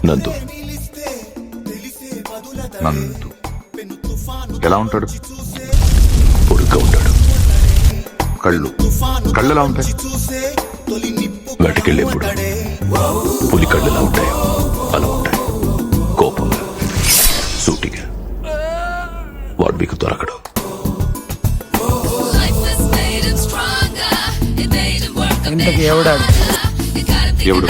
నందు. నందు ఎలా ఉంటాడు? పొడుగ్గా ఉంటాడు. కళ్ళు ఎలా ఉంటాయి? వేటకెళ్ళేప్పుడు పులి కళ్ళులా ఉంటాయి, అలా ఉంటాయి. కోపంగా, సూటిగా. వాడు మీకు దొరకడు. ఇంతకి ఎవడాడు? ఎవడు?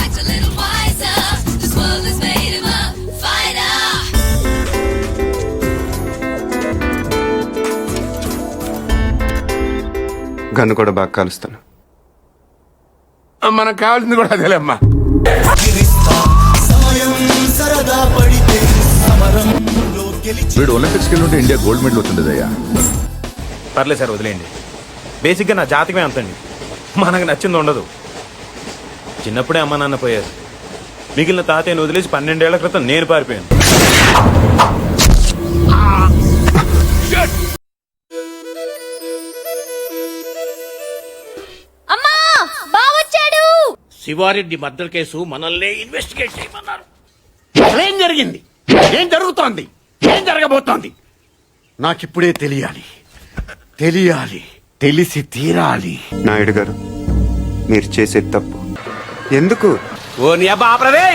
గన్ను కూడా బాగా కాలుస్తాను. మనకు కావాల్సింది కూడా అదేలేమ్మా. వీడు ఒలింపిక్స్కి వెళ్ళి ఉంటే ఇండియా గోల్డ్ మెడల్ వచ్చిండేదయ్యా. పర్లేదు సార్, వదిలేయండి. బేసిక్గా నా జాతకమే అంతండి. మనకు నచ్చింది ఉండదు. చిన్నప్పుడే అమ్మ నాన్న పోయారు. మిగిలిన తాతయ్యను వదిలేసి 12 ఏళ్ల క్రితం నేను పారిపోయాను. శివారెడ్డి మర్డర్ కేసు మనల్ని ఇన్వెస్టిగేట్ చేయమన్నారు. ఏం జరిగింది? ఏం జరుగుతోంది? ఏం జరగబోతోంది? నాకిప్పుడే తెలియాలి. తెలిసి తీరాలి. నాయుడు గారు, మీరు చేసేది తప్పు. ఎందుకు? ఓ నీ అబ్బా ఆపరదే.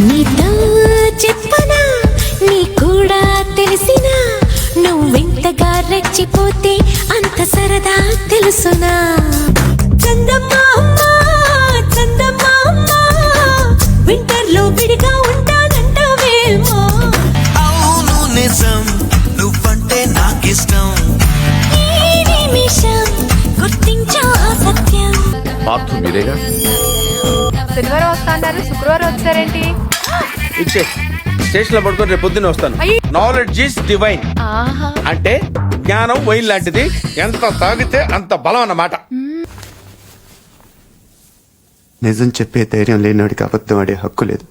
నీతో చెప్పనా, నీ కూడా తెలిసినా, నువ్వెంతగా రెచ్చిపోతే అంత సరదా తెలుసునా. చందమామ వింటర్లో విడిగా ఉంటానంటావేమో. అవును నిజం, నువ్వంటే నాకిష్టం. ఈ నిమిషం గుర్తించా సత్యం. పాత్ర మీరేగా? శనివారం వస్తా అన్నారు, శుక్రవారం వచ్చారేంటి? ఇచ్చే స్టేషన్ లో పడుకొని రేపు పొద్దున్నే వస్తాను. నాలెడ్జ్ ఈస్ డివైన్ అంటే జ్ఞానం వైన్ లాంటిది. ఎంత తాగితే అంత బలం అన్నమాట. నిజం చెప్పే ధైర్యం లేనివాడికి అబద్ధం ఆడే హక్కు లేదు.